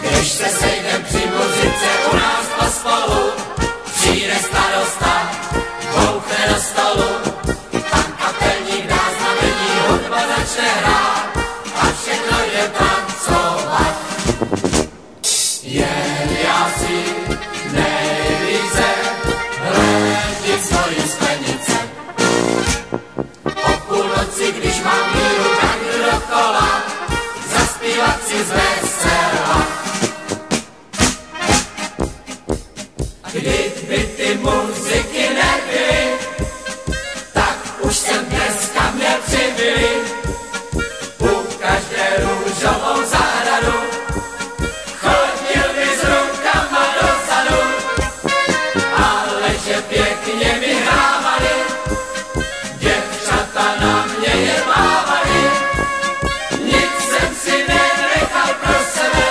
Když se sejdem při muzice u nás pospolu, přijde starosta, bouchne do stolu, pan kapelník dá znamení, hudba začne hrát a všechno jde tancovat. Jen já si nejvíce hledím svoji sklenice. O půlnoci, když mám míru, tak jdu dokola, zaspívat si zvesela. Kdyby ty muziky nebyly, tak už jsem dneska měl přibyli. U každé růžovou zahradu chodil by s rukama dozadu, ale že pěkně mi hrávali, děvčata na mě je mávali. Nic jsem si nenechal pro sebe,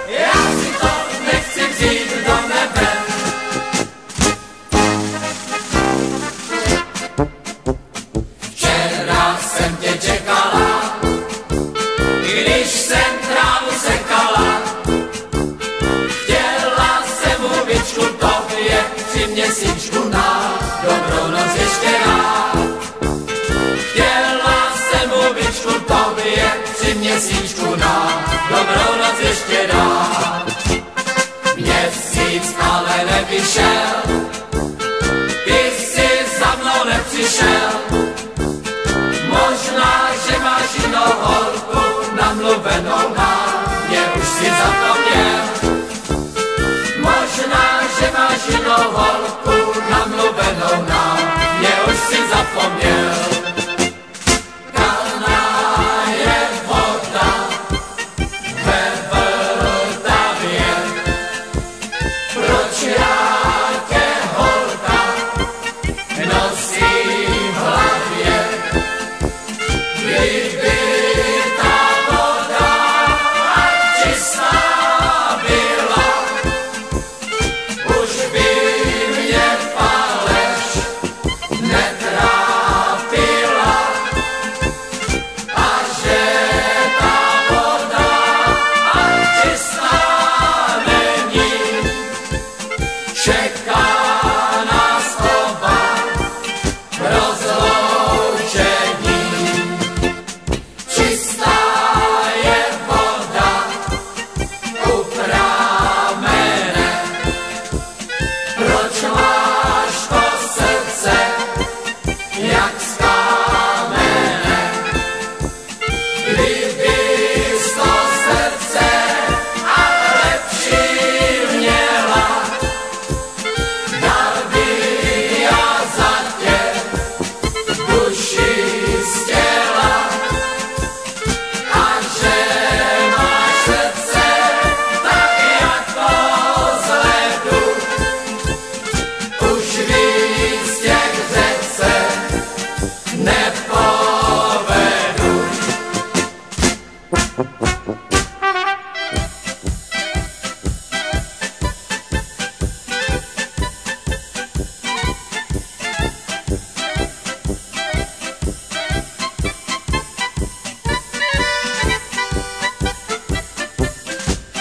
já si to nechci vzít do nebe. Včera jsem tě čekala, když jsem trávu sekala. Chtěla jsem hubičku tobě, 3 měsíčku na dobrou noc ještě dát. Chtěla jsem hubičku tobě, 3 měsíčku na dobrou noc ještě dát. Měsíc ale nevyšel, ty jsi za mnou nepřišel. Možná, že máš jinou holku namluvenou na mě, už si zapomněl. Možná, že máš jinou holku namluvenou na mě, už si zapomněl. Kalná je voda ve Vltavě, proč já tě holka nosím v hlavě. Kdyby ta voda ať čistá byla, už by mě faleš netrápila. A že ta voda ať čistá není, čeká nás oba rozloučení. Čistá je voda u pramene, proč máš to srdce jak z kamene? Kdybys to srdce ale přiměla, dal bych já za tě duši z těla. A že máš srdce tak jako z ledu, už víc těch řece nepovedu.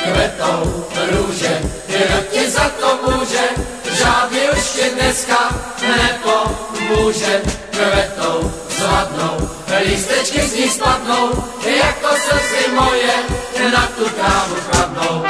Kvetou růže, kdo ti za to může, žádný už ti dneska nepomůže. Kvetou zvadnou, lístečky z ní spadnou, jako slzy moje na tu trávu chladnou.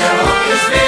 se holky zvědají.